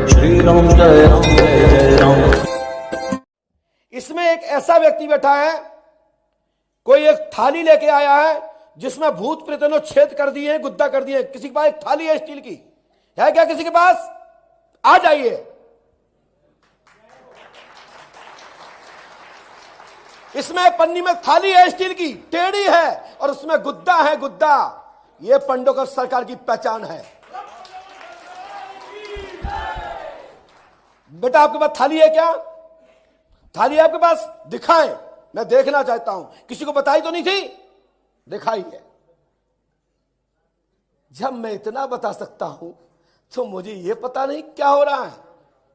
श्री राम जय राम जय जय राम। इसमें एक ऐसा व्यक्ति बैठा है, कोई एक थाली लेके आया है जिसमें भूत प्रेत ने छेद कर दिए हैं, गुद्दा कर दिए हैं। किसी के पास एक थाली है स्टील की? है क्या किसी के पास? आ जाइए। इसमें पन्नी में थाली है स्टील की, टेढ़ी है और उसमें गुद्दा है, गुद्दा। यह पंडोकर सरकार की पहचान है। बेटा आपके पास थाली है क्या? थाली आपके पास? दिखाएं, मैं देखना चाहता हूं। किसी को बताई तो नहीं थी? दिखाई है। जब मैं इतना बता सकता हूं तो मुझे यह पता नहीं क्या हो रहा है।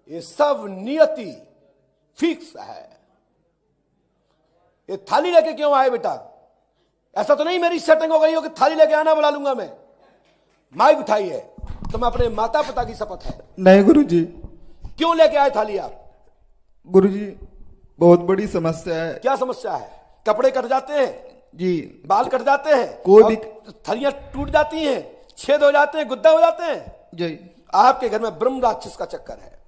ये सब नियति फिक्स है। ये थाली लेके क्यों आए बेटा? ऐसा तो नहीं मेरी सेटिंग हो गई हो कि थाली लेके आना, बुला लूंगा मैं। माइक उठाइए। तो मैं अपने माता पिता की शपथ है। नहीं गुरुजी। क्यों लेके आए थाली आप? गुरुजी बहुत बड़ी समस्या है। क्या समस्या है? कपड़े कट जाते हैं जी, बाल कट जाते हैं, कोई भी थलियां टूट जाती हैं, छेद हो जाते हैं, गुद्दा हो जाते हैं जी। आपके घर में ब्रह्म राक्षस का चक्कर है।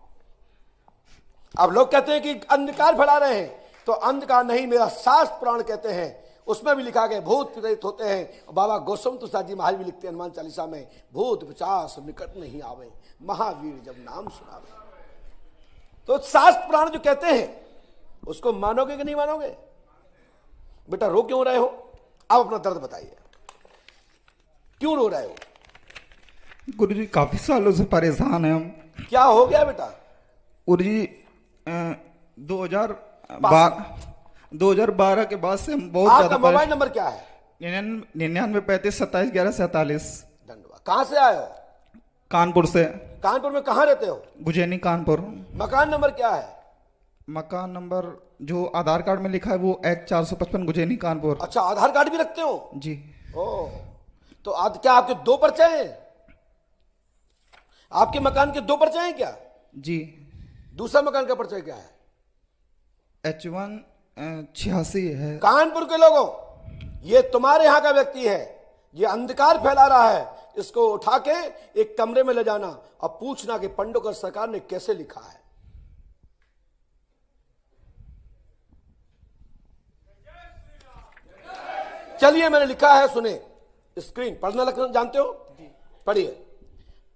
अब लोग कहते हैं कि अंधकार फैला रहे हैं, तो अंधकार नहीं, मेरा शास्त्र पुराण कहते हैं, उसमें भी लिखा गया भूत प्रेत होते हैं। बाबा गौतम तुलसी जी महाराज भी लिखते हैं हनुमान चालीसा में, भूत पिशाच निकट नहीं आवे, महावीर जब नाम सुनावे। तो शास्त्र पुराण जो कहते हैं उसको मानोगे कि नहीं मानोगे? बेटा रो क्यों रहे हो? आप अपना दर्द बताइए, क्यों रो रहे हो? गुरुजी काफी सालों से परेशान है हम। क्या हो गया बेटा? गुरुजी 2012 के बाद से हम बहुत आपका ज्यादा मोबाइल नंबर क्या है? 99 35 27 11 47। धन्यवाद। कहां से आए हो? कानपुर से। कानपुर में कहां रहते हो? गुजैनी कानपुर। मकान नंबर क्या है? मकान नंबर जो आधार कार्ड में लिखा है वो H 455 गुजैनी कानपुर। अच्छा, आधार कार्ड भी रखते हो? जी। ओ, तो आज क्या आपके दो पर्चे हैं? आपके मकान के दो पर्चे हैं क्या? जी। दूसरा मकान का पर्चा क्या है? H1 86 है। कानपुर के लोगों, ये तुम्हारे यहां का व्यक्ति है, ये अंधकार फैला रहा है। इसको उठा के एक कमरे में ले जाना और पूछना कि पंडोकर सरकार ने कैसे लिखा है। चलिए, मैंने लिखा है, सुने। स्क्रीन पढ़ना लिखना जानते हो? पढ़िए।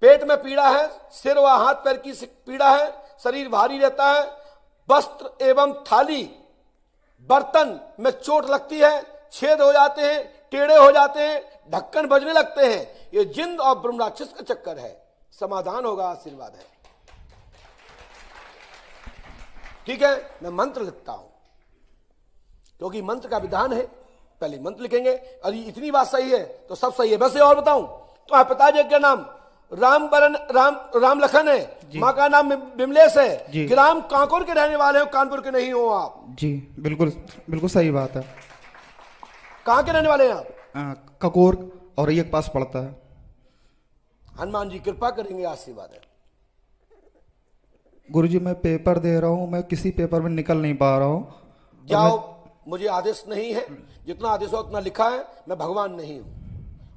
पेट में पीड़ा है, सिर व हाथ पैर की पीड़ा है, शरीर भारी रहता है, वस्त्र एवं थाली बर्तन में चोट लगती है, छेद हो जाते हैं, टेढ़े हो जाते हैं, ढक्कन बजने लगते हैं। ये जिंद और ब्रह्म राक्षस का चक्कर है। समाधान होगा, आशीर्वाद है। ठीक है, मैं मंत्र लिखता हूं क्योंकि मंत्र का विधान है। पहले मंत्र लिखेंगे और इतनी बात सही है तो सब सही है। वैसे और बताऊं तो आप पिताजी का नाम राम लखन है, माँ का नाम विमलेश है, ग्राम कांकुर के रहने वाले हो, कानपुर के नहीं हो आप? जी बिल्कुल बिल्कुल सही बात है। कहां के रहने वाले हैं आप? ककोर और ये पास पड़ता है। हनुमान जी कृपा करेंगे, आशीर्वाद है। गुरुजी मैं पेपर दे रहा हूं, मैं किसी पेपर में निकल नहीं पा रहा हूं। जाओ, मुझे आदेश नहीं है, जितना आदेश हो उतना लिखा है। मैं भगवान नहीं हूं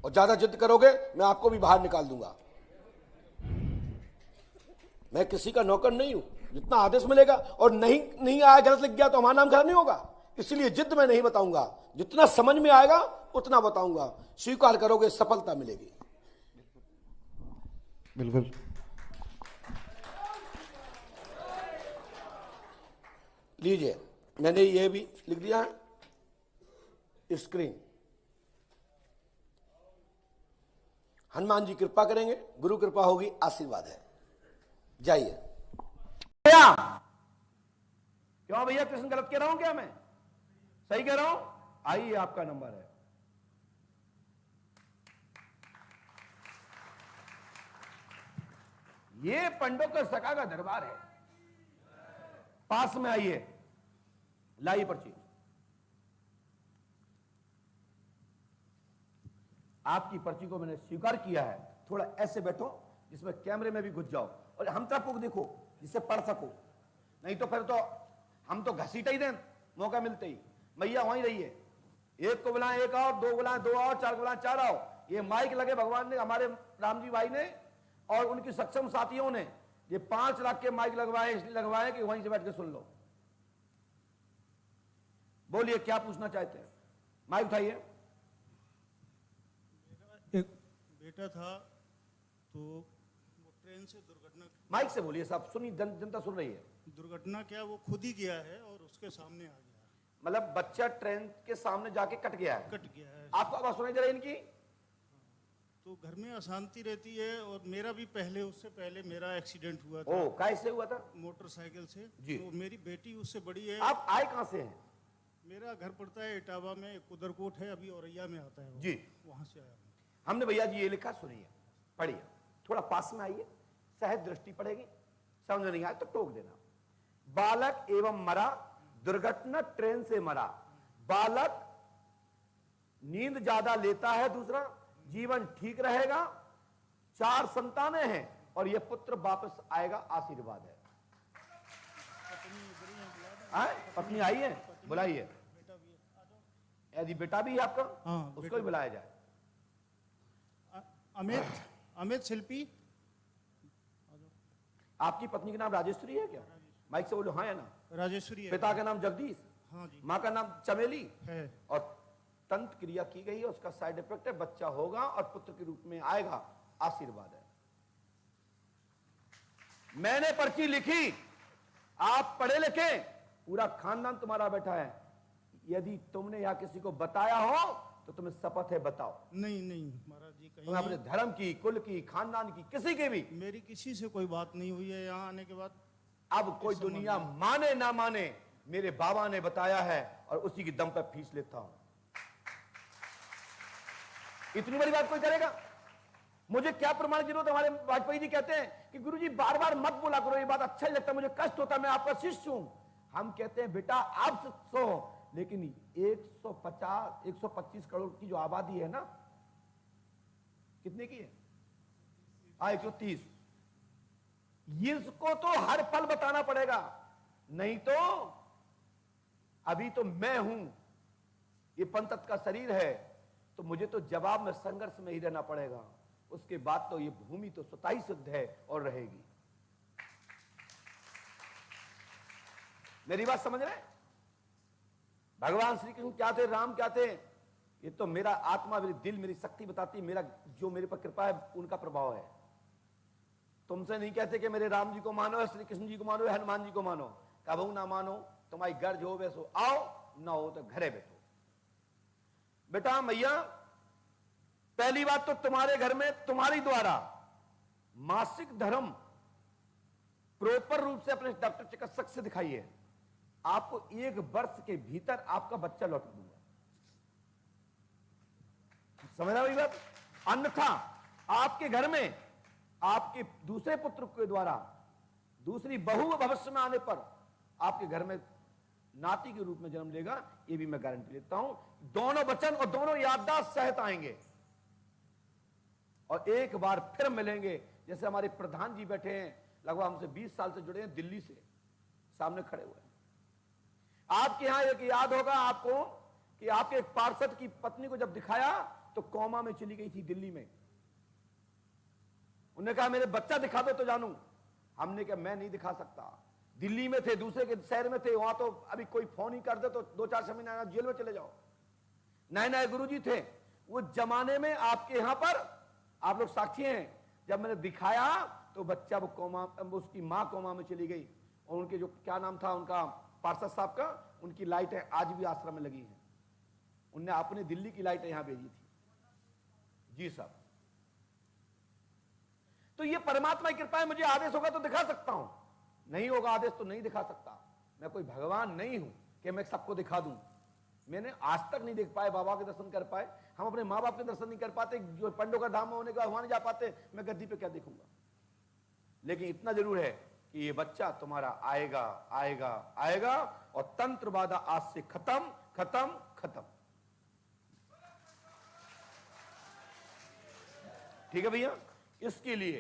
और ज्यादा जिद करोगे मैं आपको भी बाहर निकाल दूंगा। मैं किसी का नौकर नहीं हूं। जितना आदेश मिलेगा, और नहीं आया, गलत लिख गया तो हमारा नाम खराब नहीं होगा। इसलिए जिद में नहीं बताऊंगा, जितना समझ में आएगा उतना बताऊंगा। स्वीकार करोगे, सफलता मिलेगी। बिल्कुल। लीजिए, मैंने ये भी लिख दिया है। स्क्रीन हनुमान जी कृपा करेंगे, गुरु कृपा होगी, आशीर्वाद है। जाइए। क्यों भैया, कृष्ण गलत कह रहा हूं क्या? मैं सही कह रहा हूं? आइए, आपका नंबर है। ये पंडोकर सका का दरबार है। पास में आइए, लाइए पर्ची। आपकी पर्ची को मैंने स्वीकार किया है। थोड़ा ऐसे बैठो जिसमें कैमरे में भी घुस जाओ और हम तरफ को देखो जिससे पढ़ सको। नहीं तो फिर तो हम तो घसीटा ही दें मौका मिलते ही। मैया वहीं रहिए, एक को बुलाएं एक आओ, दो बुलाएं दो आओ, चार बुलाएं चार आओ। ये माइक लगे भगवान ने, हमारे राम जी भाई ने और उनकी सक्षम साथियों ने ये 5 लाख के माइक लगवाए इसलिए लगवाए कि वहीं से बैठ के सुन लो। बोलिए क्या पूछना चाहते हैं, माइक उठाइए। एक बेटा था तो वो ट्रेन से दुर्घटना, माइक से बोलिए साहब, सुनिए, जनता सुन रही है। दुर्घटना क्या वो खुद ही गया है और उसके सामने आ गया, मतलब बच्चा ट्रेन के सामने जाके कट गया है। कट गया है। आपको आवाज सुनाई दे रही है इनकी? तो घर में अशांति रहती है और मेरा भी पहले, उससे पहले मेरा एक्सीडेंट हुआ था ओ, कैसे हुआ था? मोटरसाइकिल से। जी। तो मेरी बेटी उससे बड़ी है। आप आए कहां से हैं? मेरा घर पड़ता है इटावा में, कुदरकोट है, अभी औरैया में आता है वो। जी। वहां से आया हूं। हमने भैया जी ये लिखा, सुनिए, पढ़िए, थोड़ा पास में आइए, सहज दृष्टि पड़ेगी, समझ नहीं आए तो टोक देना। बालक एवं मरा, दुर्घटना ट्रेन से मरा। बालक नींद ज्यादा लेता है, दूसरा जीवन ठीक रहेगा, 4 संतानें हैं और यह पुत्र वापस आएगा, आशीर्वाद है। पत्नी आई है, बुलाइए। बेटा भी है, आ जाओ। यदि बेटा भी है आपका, हाँ, उसको बेटा भी बुलाया जाए। अमित शिल्पी। आपकी पत्नी का नाम राजेश्वरी है क्या? माइक से बोलो हाँ या ना। राजेश्वरी है। पिता का नाम जगदीश, हाँ जी माँ का नाम चमेली है। और तंत्र क्रिया की गई है, उसका साइड इफेक्ट है, बच्चा होगा और पुत्र के रूप में आएगा, आशीर्वाद है। मैंने पर्ची लिखी, आप पढ़े लिखे, पूरा खानदान तुम्हारा बैठा है। यदि तुमने या किसी को बताया हो तो तुम्हें शपथ है, बताओ। नहीं नहीं महाराज जी, कहीं तुम्हें अपने धर्म की, कुल की, खानदान की, किसी की भी मेरी किसी से कोई बात नहीं हुई है यहाँ आने के बाद। अब कोई दुनिया माने ना माने, मेरे बाबा ने बताया है और उसी की दम पर फीस लेता हूं। इतनी बड़ी बात कोई करेगा? मुझे क्या प्रमाण की जरूरत? हमारे वाजपेयी जी कहते हैं कि गुरुजी बार बार मत बोला करो, ये बात अच्छा ही लगता है, मुझे कष्ट होता है, मैं आपका शिष्य हूं। हम कहते हैं बेटा आप शिष्य हो, लेकिन 125 करोड़ की जो आबादी है ना, कितने की है? 130। इसको तो हर पल बताना पड़ेगा, नहीं तो अभी तो मैं हूं, ये पंतत्व का शरीर है, तो मुझे तो जवाब में संघर्ष में ही रहना पड़ेगा। उसके बाद तो ये भूमि तो स्वतः ही सिद्ध है और रहेगी। मेरी बात समझ रहे? भगवान श्री कृष्ण क्या थे, राम क्या थे, ये तो मेरा आत्मा, मेरी दिल, मेरी शक्ति बताती, मेरा जो मेरे पर कृपा है उनका प्रभाव है। तुमसे नहीं कहते कि मेरे राम जी को मानो, श्री कृष्ण जी को मानो, हनुमान जी को मानो। कबहू ना मानो, तुम्हारी गर्ज हो वैसो आओ, ना हो तो घरे बैठो। बेटा मैया, पहली बात तो तुम्हारे घर में तुम्हारी द्वारा मासिक धर्म प्रॉपर रूप से अपने डॉक्टर चिकित्सक से दिखाइए। आपको 1 वर्ष के भीतर आपका बच्चा लौटा दूंगा। समझ रहा बात? अन्यथा आपके घर में आपके दूसरे पुत्र के द्वारा दूसरी बहू भविष्य में आने पर आपके घर में नाती के रूप में जन्म लेगा, ये भी मैं गारंटी लेता हूं। दोनों वचन और दोनों याददाश्त सहित आएंगे और एक बार फिर मिलेंगे। जैसे हमारे प्रधान जी बैठे हैं, लगभग हमसे 20 साल से जुड़े हैं, दिल्ली से सामने खड़े हुए हैं। आपके यहां एक याद होगा आपको कि आपके एक पार्षद की पत्नी को जब दिखाया तो कोमा में चली गई थी दिल्ली में। उन्होंने कहा मेरे बच्चा दिखा दो तो जानू। हमने कहा मैं नहीं दिखा सकता। दिल्ली में थे, दूसरे के शहर में थे, वहां तो अभी कोई फोन ही कर दे तो 2-4 महीना जेल में चले जाओ। नए नए गुरुजी थे वो जमाने में। आपके यहां पर आप लोग साक्षी हैं, जब मैंने दिखाया तो बच्चा वो कोमा, उसकी मां कोमा में चली गई और उनके जो क्या नाम था उनका पार्षद साहब का, उनकी लाइटें आज भी आश्रम में लगी हैं। उनने अपने दिल्ली की लाइटें यहां भेजी थी। जी साहब, तो ये परमात्मा की कृपा है। मुझे आदेश होगा तो दिखा सकता हूं, नहीं होगा आदेश तो नहीं दिखा सकता। मैं कोई भगवान नहीं हूं कि मैं सबको दिखा दूं। मैंने आज तक नहीं देख पाए, बाबा के दर्शन कर पाए, हम अपने माँ बाप के दर्शन नहीं कर पाते, जो पंडों का धाम होने का वहां नहीं जा पाते, मैं गद्दी पे क्या देखूंगा। लेकिन इतना जरूर है कि ये बच्चा तुम्हारा आएगा आएगा आएगा और तंत्र बाधा आज से खत्म खत्म खत्म। ठीक है भैया? इसके लिए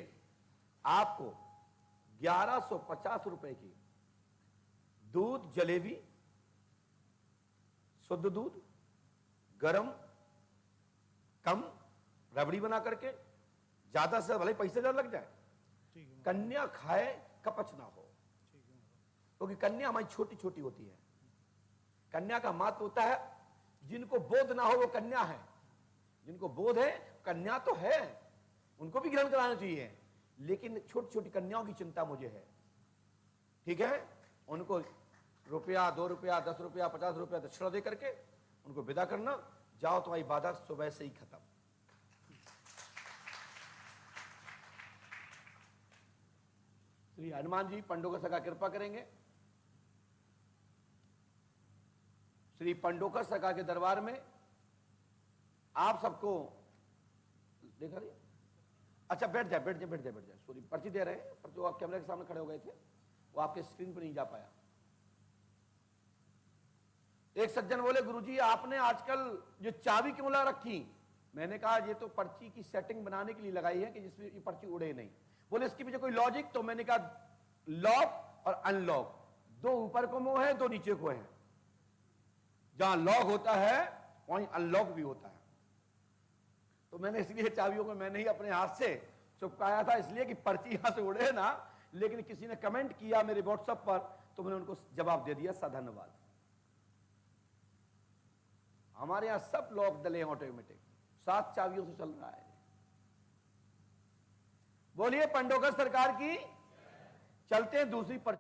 आपको 1150 रुपए की दूध जलेबी, शुद्ध दूध, गरम, कम रबड़ी बना करके, ज्यादा से भले पैसे ज्यादा लग जाए, ठीक है। कन्या खाए कपच ना हो, क्योंकि कन्या हमारी छोटी छोटी होती है। कन्या का महत्व होता है, जिनको बोध ना हो वो कन्या है, जिनको बोध है कन्या तो है, उनको भी ग्रहण कराना चाहिए, लेकिन छोटी छोटी कन्याओं की चिंता मुझे है। ठीक है, उनको रुपया 2 रुपया 10 रुपया 50 रुपया दक्षिणा दे करके उनको विदा करना, जाओ तुम्हारी बाधा सुबह से ही खत्म। श्री हनुमान जी पंडोकर सका कृपा करेंगे। श्री पंडोकर सका के दरबार में आप सबको देखा नहीं? अच्छा बैठ जाए बैठ जाए बैठ जाए बैठ जाए, सॉरी पर्ची दे रहे हैं, पर जो आप कैमरे के सामने खड़े हो गए थे वो आपके स्क्रीन पर नहीं जा पाया। एक सज्जन बोले गुरुजी आपने आजकल जो चाबी क्यों ला रखी? मैंने कहा ये तो पर्ची की सेटिंग बनाने के लिए लगाई है कि जिसमें ये पर्ची उड़े नहीं। बोले इसके पीछे कोई लॉजिक? तो मैंने कहा लॉक और अनलॉक, 2 ऊपर को मुंह है 2 नीचे को है, जहां लॉक होता है वहीं अनलॉक भी होता है। तो मैंने इसलिए चाबियों को मैंने ही अपने हाथ से चिपकाया था, इसलिए कि पर्ची यहां से उड़े ना। लेकिन किसी ने कमेंट किया मेरे व्हाट्सएप पर तो मैंने उनको जवाब दे दिया, सा धन्यवाद। हमारे यहां सब लॉक डले हैं ऑटोमेटिक, 7 चाबियों से चल रहा है। बोलिए पंडोकर सरकार की। चलते हैं दूसरी पर्ची।